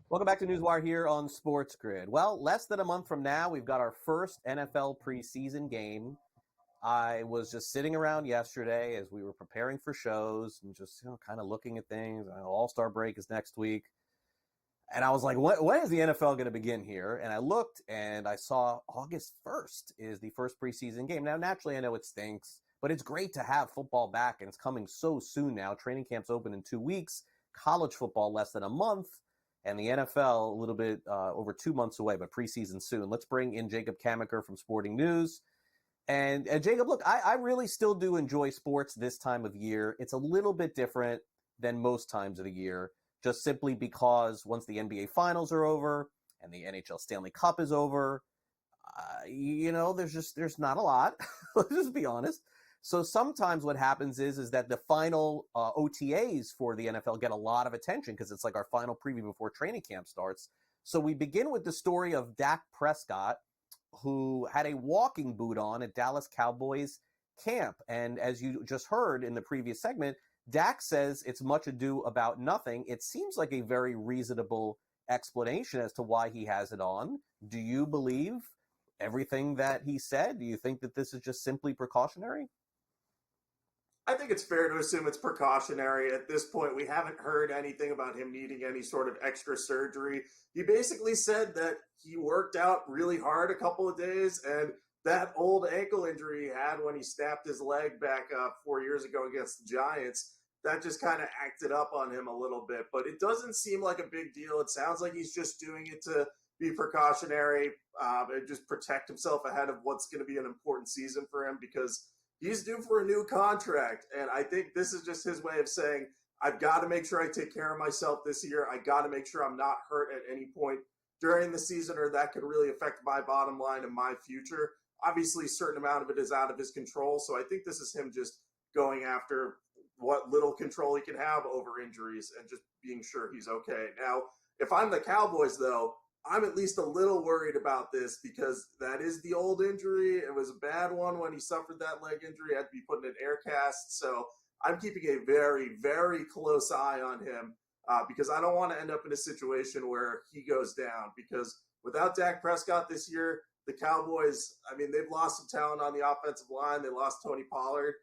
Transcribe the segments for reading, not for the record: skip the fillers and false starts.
Welcome back to NewsWire here on SportsGrid. Well, less than a month from now, we've got our first NFL preseason game. I was just sitting around yesterday as we were preparing for shows and just kind of looking at things. All-Star break is next week. And I was like, when is the NFL going to begin here? And I looked and I saw August 1st is the first preseason game. Now, naturally, I know it stinks, but it's great to have football back, and it's coming so soon now. Training camp's open in 2 weeks, college football less than a month, and the NFL a little bit over 2 months away, but preseason soon. Let's bring in Jacob Camenker from Sporting News. And Jacob, look, I really still do enjoy sports this time of year. It's a little bit different than most times of the year, just simply because once the NBA Finals are over and the NHL Stanley Cup is over, there's not a lot. Let's just be honest. So sometimes what happens is that the final OTAs for the NFL get a lot of attention because it's like our final preview before training camp starts. So we begin with the story of Dak Prescott, who had a walking boot on at Dallas Cowboys camp. And as you just heard in the previous segment, Dak says it's much ado about nothing. It seems like a very reasonable explanation as to why he has it on. Do you believe everything that he said? Do you think that this is just simply precautionary? I think it's fair to assume it's precautionary. At this point, we haven't heard anything about him needing any sort of extra surgery. He basically said that he worked out really hard a couple of days, and that old ankle injury he had when he snapped his leg back 4 years ago against the Giants, that just kind of acted up on him a little bit. But it doesn't seem like a big deal. It sounds like he's just doing it to be precautionary and just protect himself ahead of what's going to be an important season for him, because he's due for a new contract, and I think this is just his way of saying, I've got to make sure I take care of myself this year. I got to make sure I'm not hurt at any point during the season, or that could really affect my bottom line and my future. Obviously, a certain amount of it is out of his control, so I think this is him just going after what little control he can have over injuries and just being sure he's okay. Now, if I'm the Cowboys, though, I'm at least a little worried about this, because that is the old injury. It was a bad one when he suffered that leg injury. Had to be put in an air cast. So I'm keeping a very, very close eye on him because I don't want to end up in a situation where he goes down. Because without Dak Prescott this year, the Cowboys, they've lost some talent on the offensive line. They lost Tony Pollard.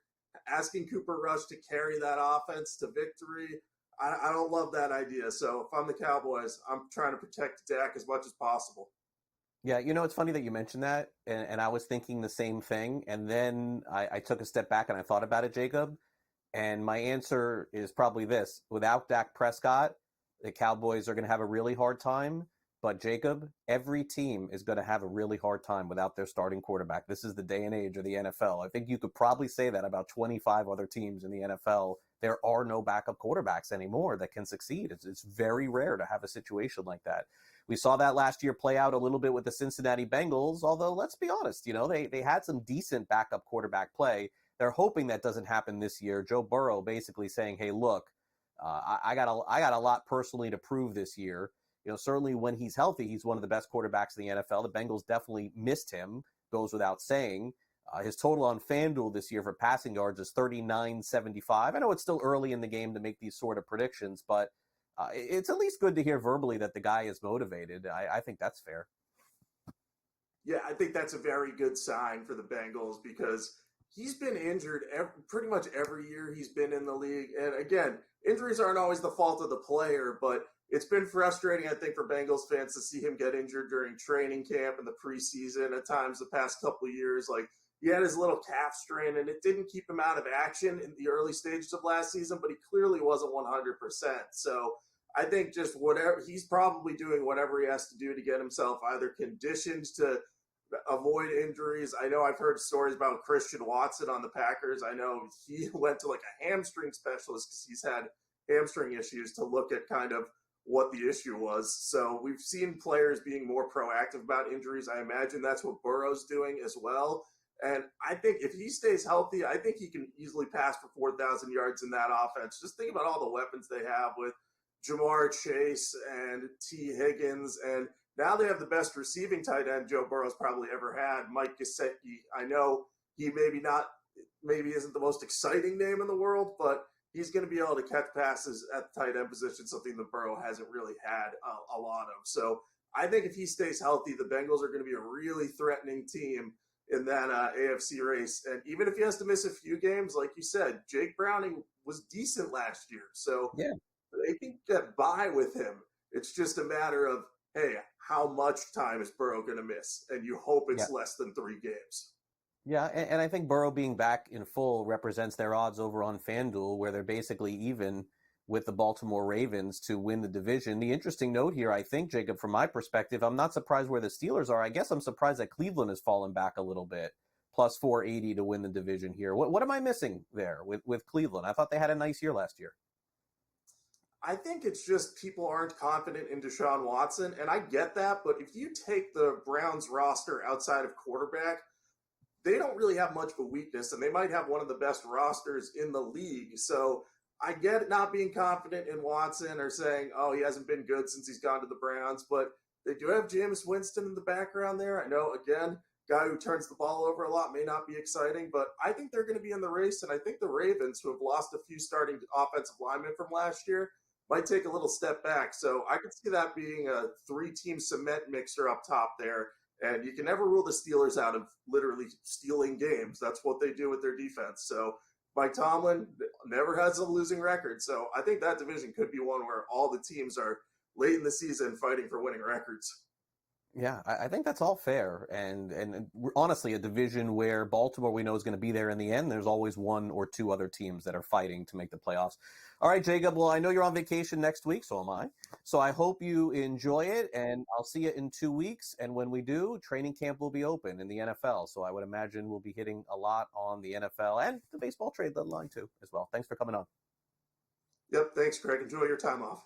Asking Cooper Rush to carry that offense to victory, I don't love that idea. So if I'm the Cowboys, I'm trying to protect Dak as much as possible. Yeah, it's funny that you mentioned that, and I was thinking the same thing. And then I took a step back and I thought about it, Jacob. And my answer is probably this. Without Dak Prescott, the Cowboys are going to have a really hard time. But Jacob, every team is going to have a really hard time without their starting quarterback. This is the day and age of the NFL. I think you could probably say that about 25 other teams in the NFL. There are no backup quarterbacks anymore that can succeed. It's very rare to have a situation like that. We saw that last year play out a little bit with the Cincinnati Bengals, although let's be honest, they had some decent backup quarterback play. They're hoping that doesn't happen this year. Joe Burrow basically saying, hey, look, I got a lot personally to prove this year. Certainly when he's healthy, he's one of the best quarterbacks in the NFL. The Bengals definitely missed him, goes without saying. His total on FanDuel this year for passing yards is 39.75. I know it's still early in the game to make these sort of predictions, but it's at least good to hear verbally that the guy is motivated. I think that's fair. Yeah, I think that's a very good sign for the Bengals, because he's been injured pretty much every year he's been in the league. And again, injuries aren't always the fault of the player, but it's been frustrating, I think, for Bengals fans to see him get injured during training camp and the preseason at times the past couple of years. Like, he had his little calf strain, and it didn't keep him out of action in the early stages of last season, but he clearly wasn't 100%. So I think just he's probably doing whatever he has to do to get himself either conditioned to avoid injuries. I know I've heard stories about Christian Watson on the Packers. I know he went to like a hamstring specialist because he's had hamstring issues to look at kind of what the issue was. So we've seen players being more proactive about injuries. I imagine that's what Burrow's doing as well. And I think if he stays healthy, I think he can easily pass for 4,000 yards in that offense. Just think about all the weapons they have with Jamar Chase and T. Higgins. And now they have the best receiving tight end Joe Burrow's probably ever had, Mike Gesicki. I know he maybe isn't the most exciting name in the world, but he's going to be able to catch passes at the tight end position, something that Burrow hasn't really had a lot of. So I think if he stays healthy, the Bengals are going to be a really threatening team in that AFC race. And even if he has to miss a few games, like you said, Jake Browning was decent last year. So Yeah. they can get by with him. It's just a matter of, hey, how much time is Burrow going to miss? And you hope it's less than 3 games. Yeah, and I think Burrow being back in full represents their odds over on FanDuel, where they're basically even with the Baltimore Ravens to win the division. The interesting note here, I think, Jacob, from my perspective, I'm not surprised where the Steelers are. I guess I'm surprised that Cleveland has fallen back a little bit, plus 480 to win the division here. What am I missing there with Cleveland? I thought they had a nice year last year. I think it's just people aren't confident in Deshaun Watson, and I get that, but if you take the Browns roster outside of quarterback, they don't really have much of a weakness, and they might have one of the best rosters in the league. So I get not being confident in Watson or saying, oh, he hasn't been good since he's gone to the Browns, but they do have Jameis Winston in the background there. I know, again, guy who turns the ball over a lot may not be exciting, but I think they're going to be in the race, and I think the Ravens, who have lost a few starting offensive linemen from last year, might take a little step back. So I could see that being a 3-team cement mixer up top there. And you can never rule the Steelers out of literally stealing games. That's what they do with their defense. So Mike Tomlin never has a losing record. So I think that division could be one where all the teams are late in the season fighting for winning records. Yeah, I think that's all fair. And honestly, a division where Baltimore we know is going to be there in the end. There's always 1 or 2 other teams that are fighting to make the playoffs. All right, Jacob, well, I know you're on vacation next week, so am I. So I hope you enjoy it, and I'll see you in 2 weeks. And when we do, training camp will be open in the NFL. So I would imagine we'll be hitting a lot on the NFL and the baseball trade deadline too as well. Thanks for coming on. Yep, thanks, Craig. Enjoy your time off.